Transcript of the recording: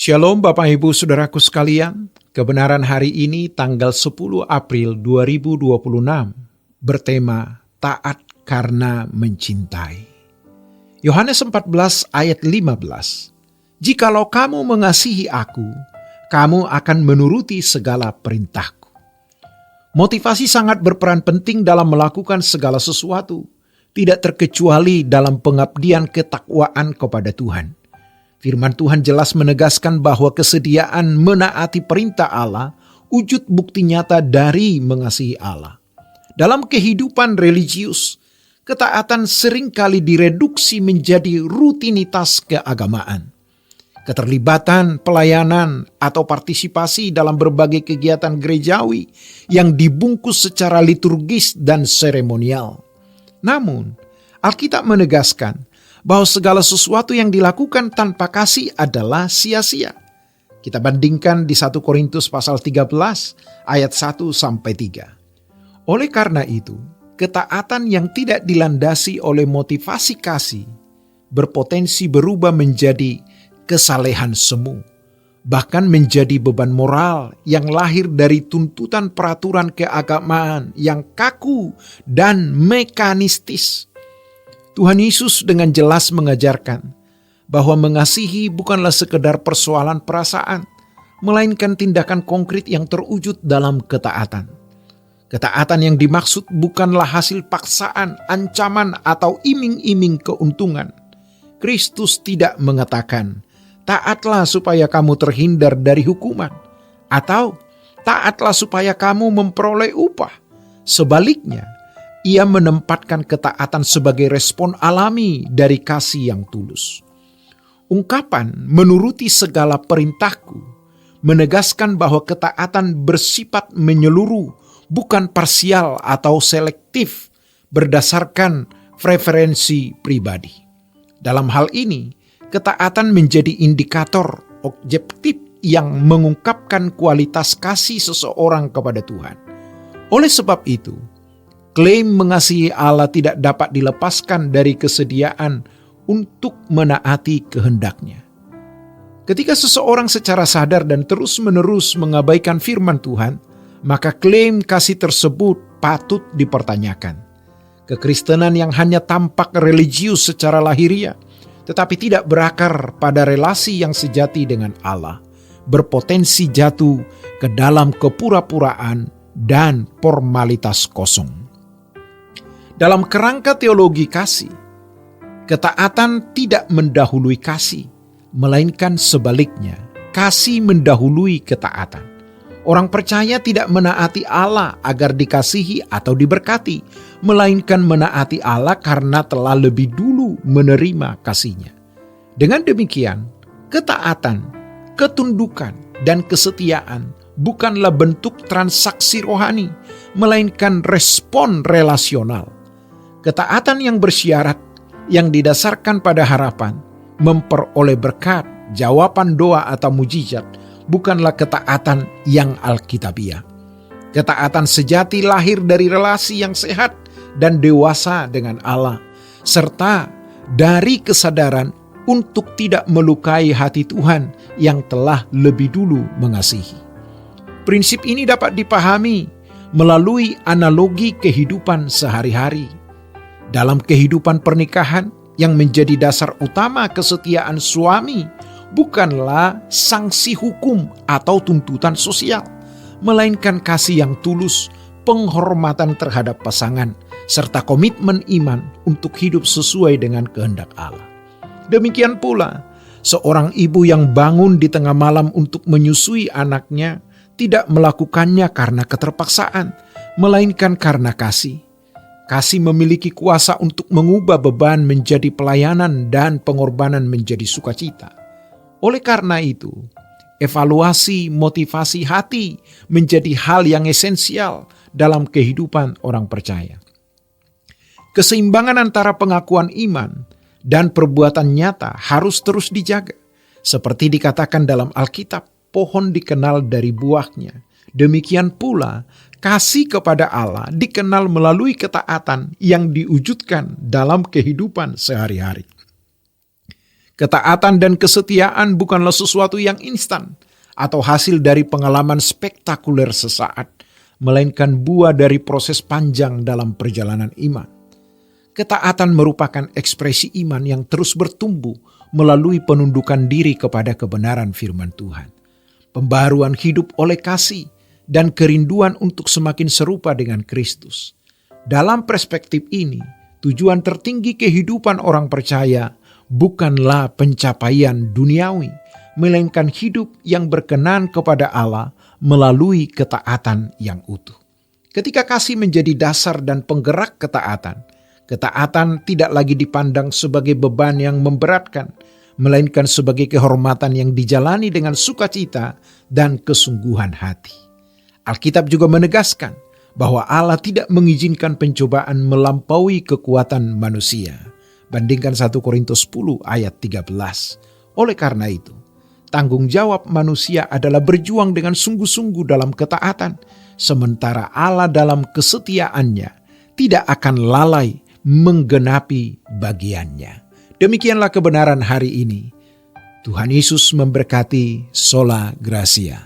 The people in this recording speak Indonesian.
Shalom Bapak Ibu Saudaraku sekalian, kebenaran hari ini tanggal 10 April 2026 bertema Taat karena mencintai. Yohanes 14 ayat 15, "Jikalau kamu mengasihi aku, kamu akan menuruti segala perintahku." Motivasi sangat berperan penting dalam melakukan segala sesuatu, tidak terkecuali dalam pengabdian ketakwaan kepada Tuhan. Firman Tuhan jelas menegaskan bahwa kesediaan menaati perintah Allah wujud bukti nyata dari mengasihi Allah. Dalam kehidupan religius, ketaatan seringkali direduksi menjadi rutinitas keagamaan. Keterlibatan, pelayanan, atau partisipasi dalam berbagai kegiatan gerejawi yang dibungkus secara liturgis dan seremonial. Namun, Alkitab menegaskan bahwa segala sesuatu yang dilakukan tanpa kasih adalah sia-sia. Kita bandingkan di 1 Korintus pasal 13 ayat 1-3. Oleh karena itu, ketaatan yang tidak dilandasi oleh motivasi kasih berpotensi berubah menjadi kesalehan semu, bahkan menjadi beban moral yang lahir dari tuntutan peraturan keagamaan yang kaku dan mekanistis. Tuhan Yesus dengan jelas mengajarkan bahwa mengasihi bukanlah sekedar persoalan perasaan, melainkan tindakan konkret yang terwujud dalam ketaatan. Ketaatan yang dimaksud bukanlah hasil paksaan, ancaman, atau iming-iming keuntungan. Kristus tidak mengatakan, "Taatlah supaya kamu terhindar dari hukuman," atau "Taatlah supaya kamu memperoleh upah." Sebaliknya, Ia menempatkan ketaatan sebagai respon alami dari kasih yang tulus. Ungkapan "menuruti segala perintahku" menegaskan bahwa ketaatan bersifat menyeluruh, bukan parsial atau selektif berdasarkan preferensi pribadi. Dalam hal ini, ketaatan menjadi indikator objektif yang mengungkapkan kualitas kasih seseorang kepada Tuhan. Oleh sebab itu, klaim mengasihi Allah tidak dapat dilepaskan dari kesediaan untuk menaati kehendak-Nya. Ketika seseorang secara sadar dan terus-menerus mengabaikan firman Tuhan, maka klaim kasih tersebut patut dipertanyakan. Kekristenan yang hanya tampak religius secara lahiriah, tetapi tidak berakar pada relasi yang sejati dengan Allah, berpotensi jatuh ke dalam kepura-puraan dan formalitas kosong. Dalam kerangka teologi kasih, ketaatan tidak mendahului kasih, melainkan sebaliknya, kasih mendahului ketaatan. Orang percaya tidak menaati Allah agar dikasihi atau diberkati, melainkan menaati Allah karena telah lebih dulu menerima kasih-Nya. Dengan demikian, ketaatan, ketundukan, dan kesetiaan bukanlah bentuk transaksi rohani, melainkan respon relasional. Ketaatan yang bersyarat, yang didasarkan pada harapan, memperoleh berkat, jawaban doa atau mujizat, bukanlah ketaatan yang alkitabiah. Ketaatan sejati lahir dari relasi yang sehat dan dewasa dengan Allah, serta dari kesadaran untuk tidak melukai hati Tuhan yang telah lebih dulu mengasihi. Prinsip ini dapat dipahami melalui analogi kehidupan sehari-hari. Dalam kehidupan pernikahan yang menjadi dasar utama kesetiaan suami bukanlah sanksi hukum atau tuntutan sosial, melainkan kasih yang tulus, penghormatan terhadap pasangan, serta komitmen iman untuk hidup sesuai dengan kehendak Allah. Demikian pula, seorang ibu yang bangun di tengah malam untuk menyusui anaknya tidak melakukannya karena keterpaksaan, melainkan karena kasih. Kasih memiliki kuasa untuk mengubah beban menjadi pelayanan dan pengorbanan menjadi sukacita. Oleh karena itu, evaluasi motivasi hati menjadi hal yang esensial dalam kehidupan orang percaya. Keseimbangan antara pengakuan iman dan perbuatan nyata harus terus dijaga. Seperti dikatakan dalam Alkitab, pohon dikenal dari buahnya. Demikian pula, kasih kepada Allah dikenal melalui ketaatan yang diwujudkan dalam kehidupan sehari-hari. Ketaatan dan kesetiaan bukanlah sesuatu yang instan atau hasil dari pengalaman spektakuler sesaat, melainkan buah dari proses panjang dalam perjalanan iman. Ketaatan merupakan ekspresi iman yang terus bertumbuh melalui penundukan diri kepada kebenaran firman Tuhan, pembaharuan hidup oleh kasih, dan kerinduan untuk semakin serupa dengan Kristus. Dalam perspektif ini, tujuan tertinggi kehidupan orang percaya bukanlah pencapaian duniawi, melainkan hidup yang berkenan kepada Allah melalui ketaatan yang utuh. Ketika kasih menjadi dasar dan penggerak ketaatan, ketaatan tidak lagi dipandang sebagai beban yang memberatkan, melainkan sebagai kehormatan yang dijalani dengan sukacita dan kesungguhan hati. Alkitab juga menegaskan bahwa Allah tidak mengizinkan pencobaan melampaui kekuatan manusia. Bandingkan 1 Korintus 10 ayat 13. Oleh karena itu, tanggung jawab manusia adalah berjuang dengan sungguh-sungguh dalam ketaatan, sementara Allah dalam kesetiaannya tidak akan lalai menggenapi bagiannya. Demikianlah kebenaran hari ini. Tuhan Yesus memberkati. Sola Gracia.